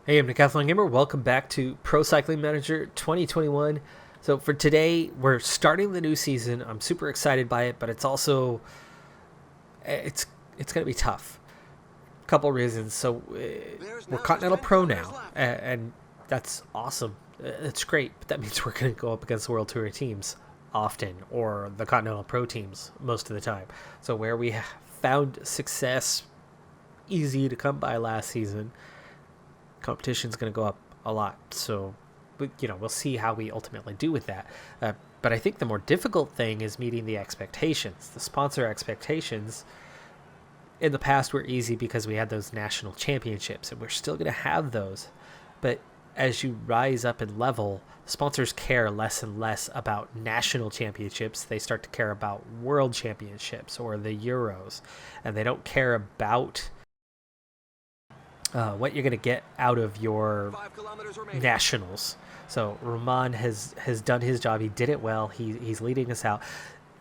Hey, I'm Decathlon Gamer. Welcome back to Pro Cycling Manager 2021. So for today, we're starting the new season. I'm super excited by it, but it's also it's going to be tough. A couple reasons. So we're Continental Pro now, and that's awesome. It's great, but that means we're going to go up against World Tour teams often, or the Continental Pro teams most of the time. So where we found success easy to come by last season, competition's going to go up a lot. So, we'll see how we ultimately do with that. But I think the more difficult thing is meeting the expectations. The sponsor expectations in the past were easy because we had those national championships, and we're still going to have those. But as you rise up in level, sponsors care less and less about national championships. They start to care about world championships or the Euros, and they don't care about what you're going to get out of your nationals. So Roman has done his job. He did it well. He's leading us out.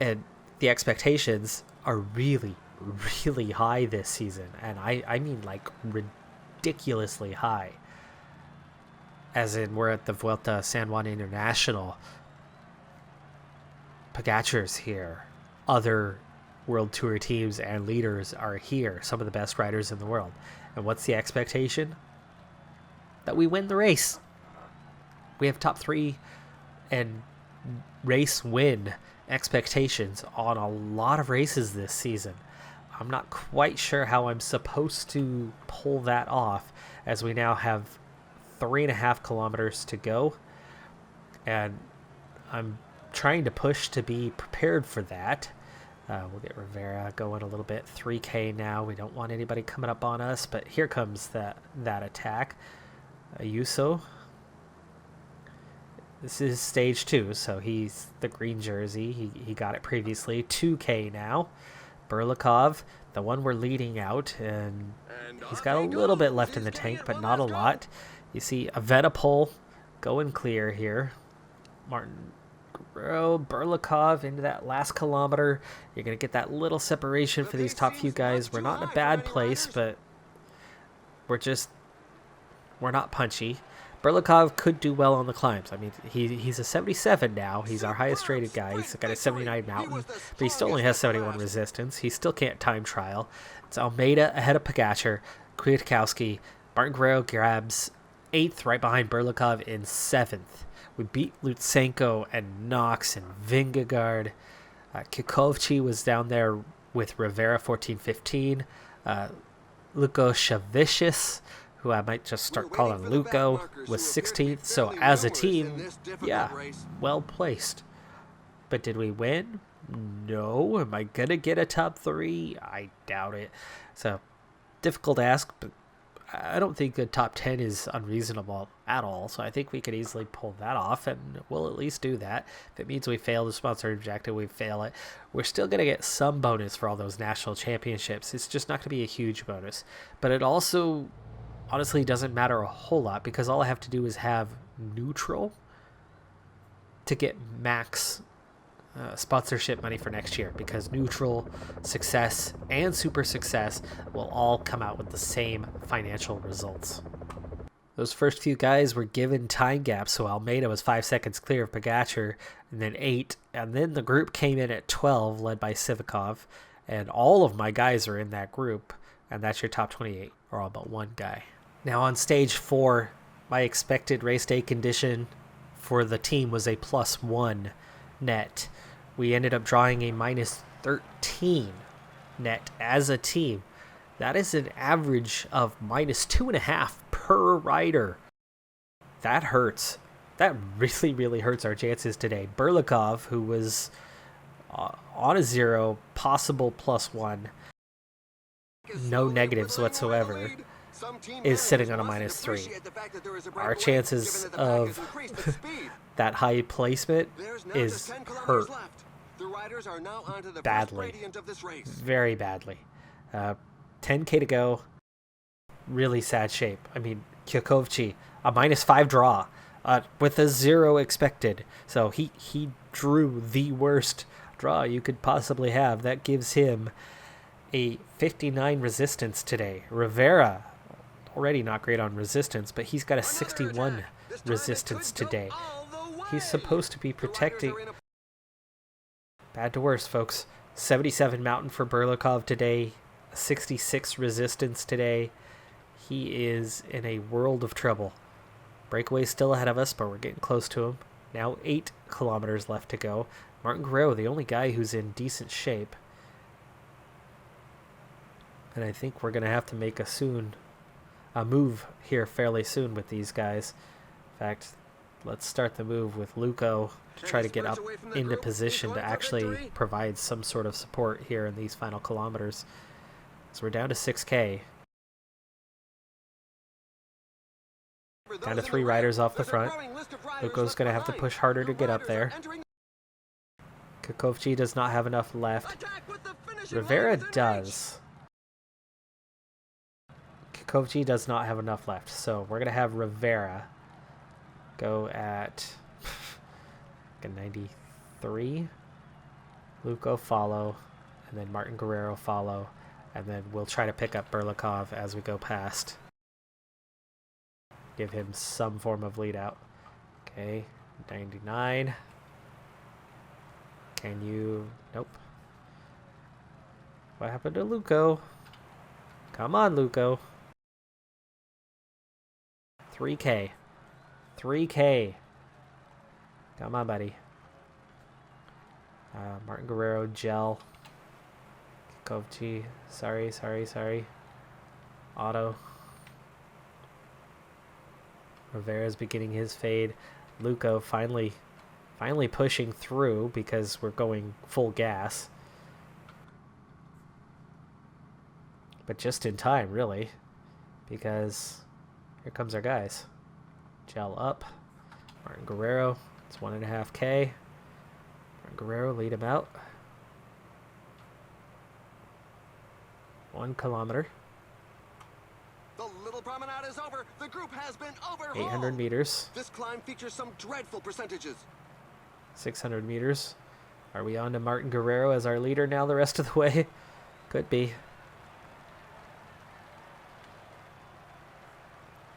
And the expectations are really, really high this season. And I mean like ridiculously high. As in, we're at the Vuelta San Juan International. Pogacar's here. Other World Tour teams and leaders are here. Some of the best riders in the world. And what's the expectation? That we win the race. We have top 3 and race win expectations on a lot of races this season. I'm not quite sure how I'm supposed to pull that off, as we now have 3.5 kilometers to go. And I'm trying to push to be prepared for that. We'll get Rivera going a little bit. 3K now. We don't want anybody coming up on us, but here comes that attack. Ayuso. This is stage 2, so he's the green jersey. He got it previously. 2K now. Burlikov, the one we're leading out, and he's got a little bit left in the tank, but not a lot. You see Evenepoel going clear here. Martin Burlikov into that last kilometer. You're going to get that little separation for these top few guys. We're not in a bad place, but we're not punchy. Burlikov could do well on the climbs. I mean, he's a 77 now. He's our highest rated guy. He's got a 79 mountain, but he still only has 71 resistance. He still can't time trial. It's Almeida ahead of Pogacar. Kwiatkowski. Martin Guerrero grabs 8th right behind Burlikov in 7th. We beat Lutsenko and Knox and Vingegaard. Kikovci was down there with Rivera 14-15. Luko Shavicius, who I might just start calling Luko, was 16th. So as a team, yeah, well placed. But did we win? No. Am I going to get a top 3? I doubt it. So difficult ask, but I don't think a top 10 is unreasonable at all, so I think we could easily pull that off, and we'll at least do that. If it means we fail the sponsor objective, we fail it. We're still going to get some bonus for all those national championships. It's just not going to be a huge bonus. But it also honestly doesn't matter a whole lot, because all I have to do is have neutral to get max sponsorship money for next year, because neutral, success, and super success will all come out with the same financial results. Those first few guys were given time gaps, so Almeida was 5 seconds clear of Pogacar, and then 8, and then the group came in at 12, led by Sivikov, and all of my guys are in that group, and that's your top 28, or all but one guy. Now on stage 4, my expected race day condition for the team was a +1 net. We ended up drawing a -13 net as a team. That is an average of -2.5 per rider. That hurts. That really, really hurts our chances today. Burlikov, who was on a 0, possible +1, no negatives whatsoever, is sitting on a -3. Our chances of that high placement is hurt badly, very badly. 10K to go, really sad shape. I mean, Kwiatkowski, a -5 draw with a 0 expected. So he drew the worst draw you could possibly have. That gives him a 59 resistance today. Rivera, already not great on resistance, but he's got a 61 resistance today. He's supposed to be protecting... Bad to worse, folks. 77 mountain for Berlikov today, 66 resistance today. He is in a world of trouble. Breakaway's still ahead of us, but we're getting close to him. Now 8 kilometers left to go. Martin Guerrero, the only guy who's in decent shape. And I think we're going to have to make a move here fairly soon with these guys. In fact, let's start the move with Luco to try to get up into position to actually provide some sort of support here in these final kilometers. So we're down to 6K. Down to 3 riders off the front. Luco's going to have to push harder to get up there. Kakovci does not have enough left. Rivera does. Kakovci does not have enough left, so we're going to have Rivera go at 93. Luco follow, and then Martin Guerrero follow, and then we'll try to pick up Berlikov as we go past. Give him some form of lead out. Okay, 99. Can you... Nope. What happened to Luco? Come on, Luco. 3K. 3K. Come on, buddy. Martin Guerrero, Gel. Kovci. Sorry. Otto. Rivera's beginning his fade. Luco finally pushing through because we're going full gas. But just in time, really. Because here comes our guys. Gel up. Martin Guerrero. It's 1.5K. Martin Guerrero, lead him out. 1 kilometer. The little promenade is over. The group has been overhauled. 800 meters. This climb features some dreadful percentages. 600 meters. Are we on to Martin Guerrero as our leader now the rest of the way? Could be.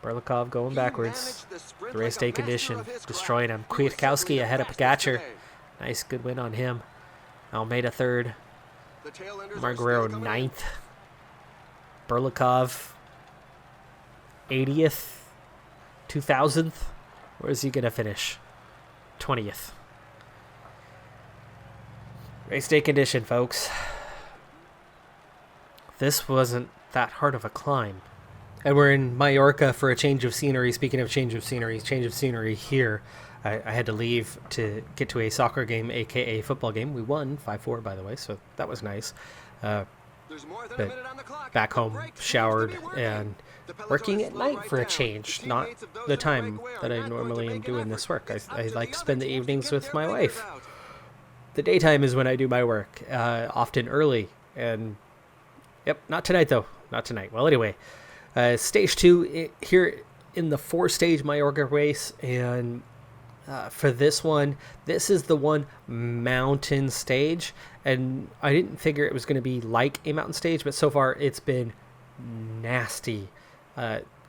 Berlikov going backwards. The race day condition, destroying him. Kwiatkowski ahead of Pogacar. Nice, good win on him. Almeida third. Martin Guerrero 9th. Berlikov 80th. 2000th. Where is he going to finish? 20th. Race day condition, folks. This wasn't that hard of a climb. And we're in Mallorca for a change of scenery. Speaking of change of scenery here. I had to leave to get to a soccer game, aka football game. We won 5-4, by the way, so that was nice. But back home, showered, and working at night for a change. Not the time that I normally am doing this work. I like to spend the evenings with my wife. The daytime is when I do my work, often early. And, yep, not tonight, though. Not tonight. Well, anyway. Stage 2 here in the 4-stage Mallorca race, and for this one, this is the one mountain stage, and I didn't figure it was going to be like a mountain stage, but so far it's been nasty.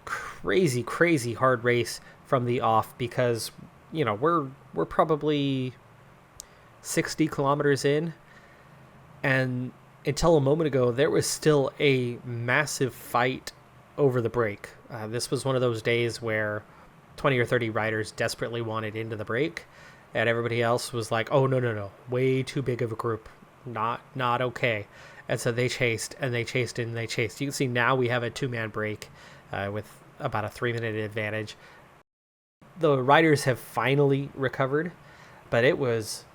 Crazy hard race from the off, because you know we're probably 60 kilometers in, and until a moment ago there was still a massive fight over the break. This was one of those days where 20 or 30 riders desperately wanted into the break, and everybody else was like, oh, no, way too big of a group, not okay. And so they chased, and they chased, and they chased. You can see now we have a 2-man break with about a 3-minute advantage. The riders have finally recovered, but that was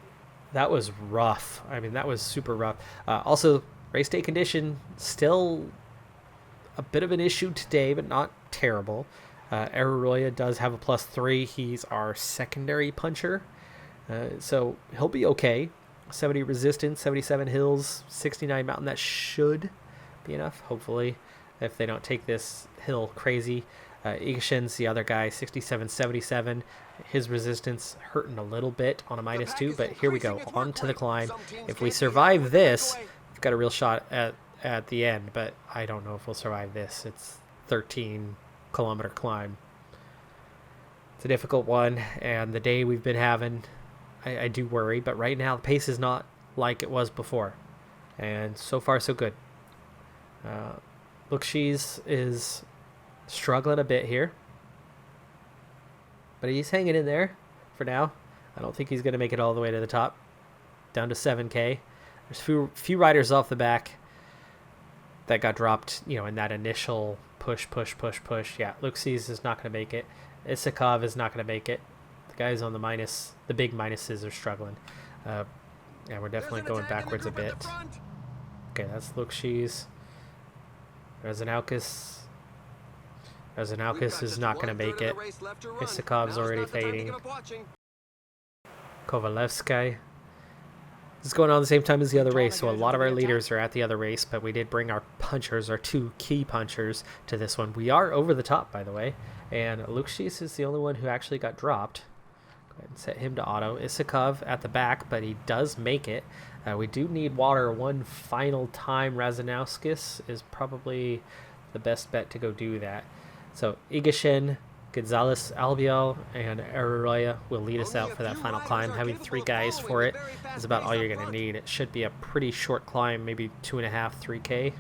rough. I mean, that was super rough. Also, race day condition still a bit of an issue today, but not terrible. Arroyo does have a +3. He's our secondary puncher. So he'll be okay. 70 resistance, 77 hills, 69 mountain. That should be enough, hopefully, if they don't take this hill crazy. Igashin's the other guy, 67, 77. His resistance hurting a little bit on a -2, but here we go. On to the climb. If we survive this, we've got a real shot at the end, but I don't know if we'll survive this. It's 13 Kilometer Climb. It's a difficult one, and the day we've been having, I do worry, but right now the pace is not like it was before, and so far so good. Luxies is struggling a bit here, but he's hanging in there for now. I don't think he's going to make it all the way to the top. Down to 7K. There's few riders off the back that got dropped, in that initial push. Yeah, Luxies is not going to make it. Isakov is not going to make it. The guys on the big minuses are struggling. Yeah, we're definitely going backwards a bit. Okay, that's Luxies. Rezanaukis is not going to make it. Isakov's already fading. Kovalevsky. This is going on at the same time as the other race, so a lot of our leaders are at the other race, but we did bring our punchers, our 2 key punchers, to this one. We are over the top, by the way, and Luxies is the only one who actually got dropped. Go ahead and set him to auto. Isakov at the back, but he does make it. We do need water one final time. Razanowskis is probably the best bet to go do that. So Igashin, Gonzalez, Albiol, and Arroyo will lead us out for that final climb. Having 3 guys for it is about all you're going to need. It should be a pretty short climb, maybe 2.5, 3K.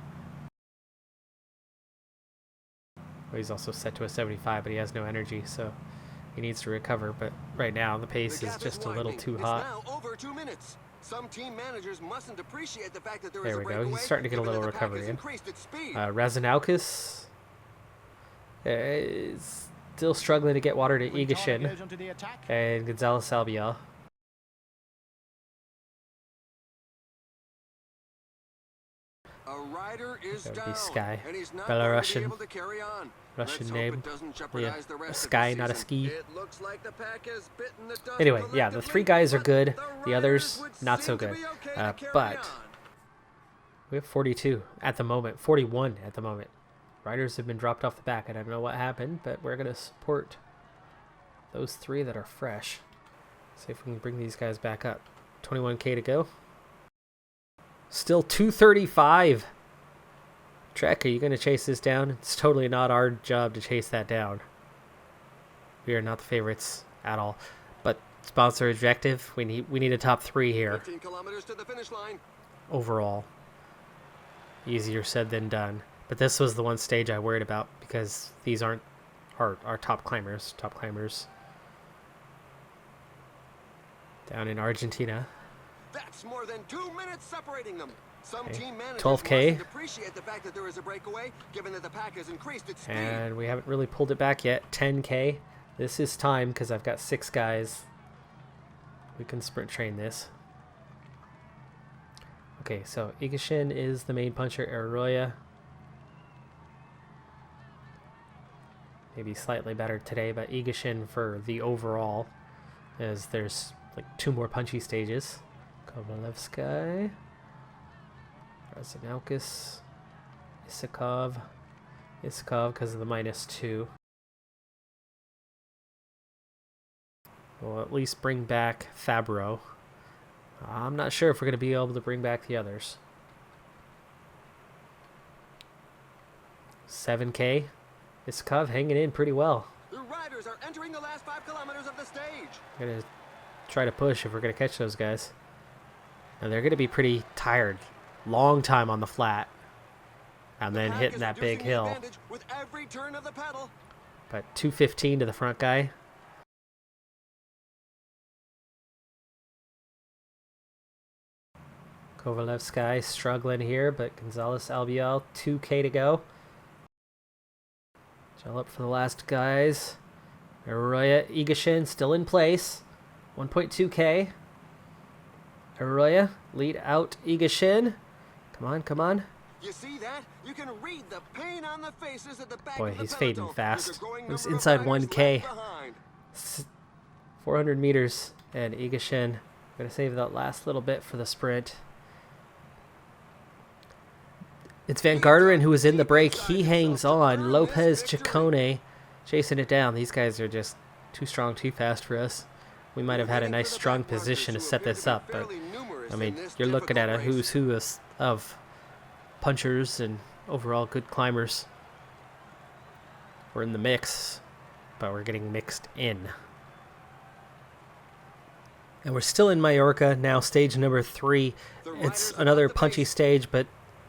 Well, he's also set to a 75, but he has no energy, so he needs to recover. But right now, the pace is just a little too hot. Some team managers mustn't appreciate the fact that there we go. He's starting to get a little recovery in. Razanaukis is still struggling to get water to Igashin and Gonzalez Albiol. That would be Sky. Belarusian. Russian name. Yeah, a Sky, not a ski. Anyway, yeah, the 3 guys are good. The others, not so good. But we have 42 at the moment. 41 at the moment. Riders have been dropped off the back. I don't know what happened, but we're going to support those 3 that are fresh. See if we can bring these guys back up. 21K to go. Still 235. Trek, are you going to chase this down? It's totally not our job to chase that down. We are not the favorites at all. But sponsor objective, we need a top 3 here. 15 kilometers to the finish line. Overall. Easier said than done. But this was the one stage I worried about because these aren't our top climbers. Top climbers down in Argentina. That's more than 2 minutes separating them. Some team managers 12K. appreciate the fact that there is a breakaway, given that the pack has increased its speed. And we haven't really pulled it back yet. 10K. This is time because I've got 6 guys. We can sprint train this. Okay, so Igashin is the main puncher. Arroyo. Maybe slightly better today, but Igashin for the overall, as there's like 2 more punchy stages. Kovalevsky. Razanaukis, Isakov because of the -2. We'll at least bring back Fabro. I'm not sure if we're going to be able to bring back the others. 7K, Isakov hanging in pretty well. The riders are entering the last 5 kilometers of the stage. We're going to try to push if we're going to catch those guys. And they're going to be pretty tired. Long time on the flat. And then hitting that big hill. With every turn of the pedal. But 215 to the front guy. Kovalevsky struggling here, but Gonzalez Albiol, 2K to go. Gel up for the last guys. Arroyo, Igashin still in place. 1.2K. Arroyo, lead out Igashin. Come on, come on. You see that? You can read the pain on the faces at the back. Boy, of the he's peloton. fading fast. It was inside 1K. 400 meters, and Igashin going to save that last little bit for the sprint. It's Van Garderen who was in the break. He hangs on. Lopez Ciccone chasing it down. These guys are just too strong, too fast for us. We might have had a nice strong position to set this up, but I mean, you're looking at a who's who of punchers and overall good climbers. We're in the mix, but we're getting mixed in. And we're still in Mallorca now, stage number 3. It's another punchy stage, but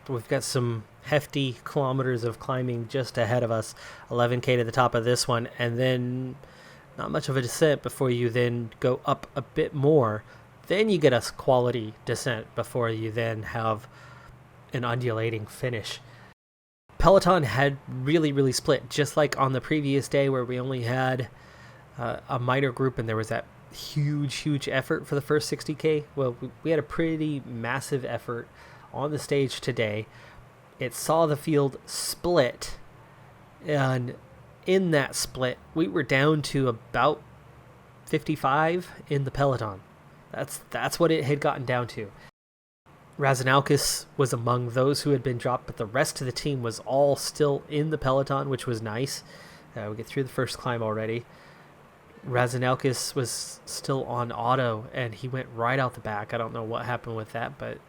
we've got some hefty kilometers of climbing just ahead of us. 11K to the top of this one, and then not much of a descent before you then go up a bit more. Then you get a quality descent before you then have an undulating finish. Peloton had really split, just like on the previous day where we only had a minor group and there was that huge effort for the first 60K. Well, we had a pretty massive effort on the stage today. It saw the field split, and in that split we were down to about 55 in the Peloton. That's what it had gotten down to. Razanaukis was among those who had been dropped, but the rest of the team was all still in the Peloton, which was nice. We get through the first climb already. Razanaukis was still on auto, and he went right out the back. I don't know what happened with that, but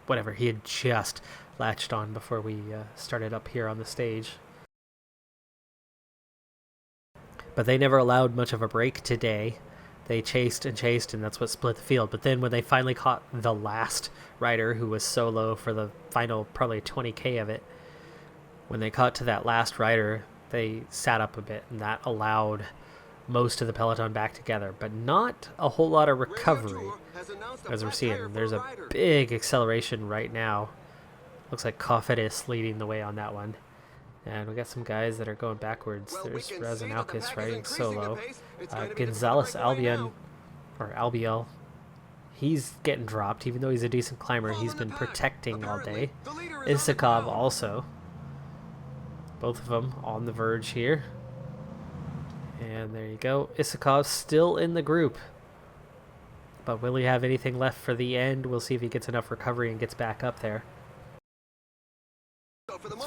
whatever. He had just latched on before we started up here on the stage. But they never allowed much of a break today. They chased, and that's what split the field. But then when they finally caught the last rider, who was solo for the final probably 20K of it, when they caught to that last rider, they sat up a bit, and that allowed most of the Peloton back together, but not a whole lot of recovery, as we're seeing. There's a big acceleration right now. Looks like Kofidis leading the way on that one. And we got some guys that are going backwards. There's Razanaukis riding solo. Gonzalez Albiel, he's getting dropped, even though he's a decent climber. He's been protecting all day. Isakov also. Both of them on the verge here. And there you go. Isakov still in the group. But will he have anything left for the end? We'll see if he gets enough recovery and gets back up there.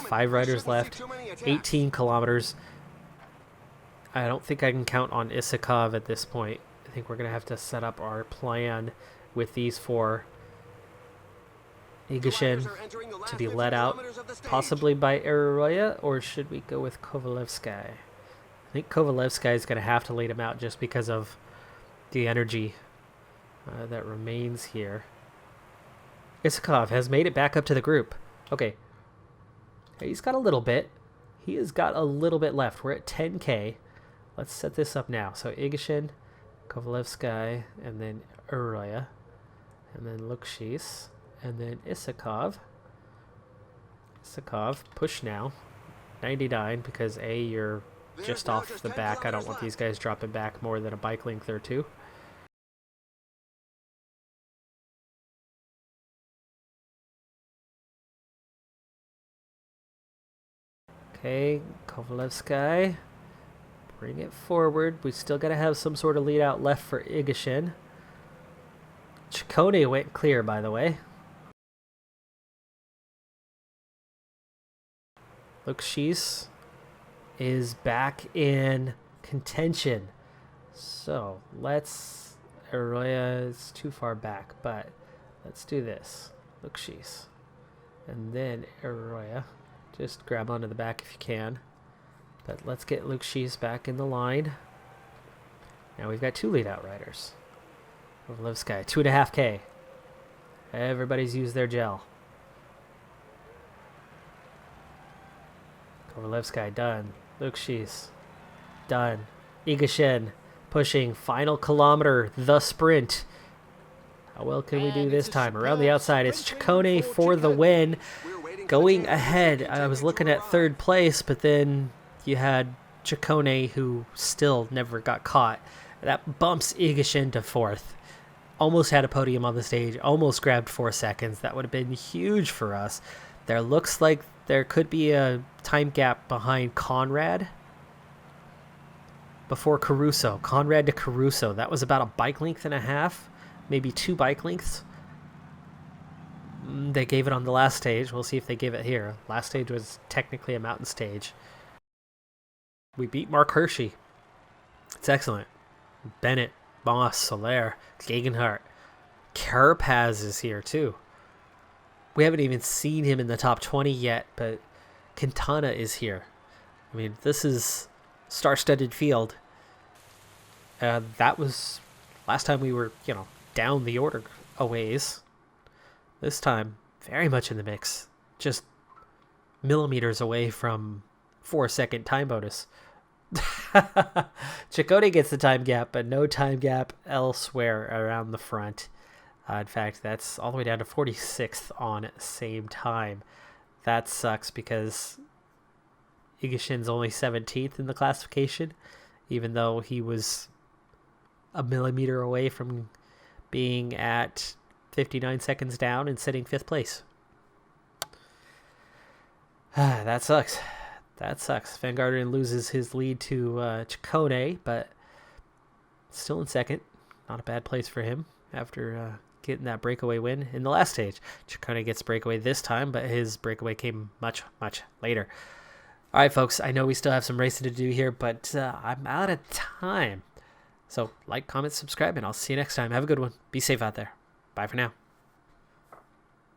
5 riders left, 18 kilometers. I don't think I can count on Isakov at this point. I think we're going to have to set up our plan with these 4. Igashin to be let out, possibly by Arroyo, or should we go with Kovalevsky? I think Kovalevsky is going to have to lead him out just because of the energy that remains here. Isakov has made it back up to the group. Okay. He's got a little bit. He has got a little bit left. We're at 10K. Let's set this up now. So Igashin, Kovalevsky, and then Arroyo, and then Lukshis, and then Isakov. Isakov, push now. 99, because A, you're just off the back. I don't want these guys dropping back more than a bike length or 2. Okay, Kovalevsky, bring it forward. We still got to have some sort of lead out left for Igashin. Ciccone went clear, by the way. Lukshis is back in contention. So let's... Arroyo is too far back, but let's do this. Lukshis. And then Arroyo. Just grab onto the back if you can. But let's get Lukshis back in the line. Now we've got 2 lead-out riders. Kovalevsky, 2.5K. Everybody's used their gel. Kovalevsky, done. Lukshis, done. Igashin, pushing. Final kilometer, the sprint. How well can we do this time? Around the outside, it's Ciccone for the win. Going ahead, I was looking at 3rd place, but then you had Ciccone, who still never got caught. That bumps Igashin to 4th. Almost had a podium on the stage, almost grabbed 4 seconds. That would have been huge for us. There looks like there could be a time gap behind Conrad before Caruso. Conrad to Caruso. That was about a bike length and a half, maybe 2 bike lengths. They gave it on the last stage. We'll see if they give it here. Last stage was technically a mountain stage. We beat Mark Hershey. It's excellent. Bennett, Moss, Soler, Gegenhardt. Carapaz is here too. We haven't even seen him in the top 20 yet, but Quintana is here. I mean, this is star-studded field. That was last time we were, down the order a ways. This time, very much in the mix. Just millimeters away from 4-second time bonus. Ciccone gets the time gap, but no time gap elsewhere around the front. In fact, that's all the way down to 46th on same time. That sucks because Igashin's only 17th in the classification, even though he was a millimeter away from being at 59 seconds down and sitting 5th place. That sucks. That sucks. Van Garderen loses his lead to Ciccone, but still in second. Not a bad place for him after getting that breakaway win in the last stage. Ciccone gets breakaway this time, but his breakaway came much, much later. All right, folks, I know we still have some racing to do here, but I'm out of time. So like, comment, subscribe, and I'll see you next time. Have a good one. Be safe out there. Bye for now.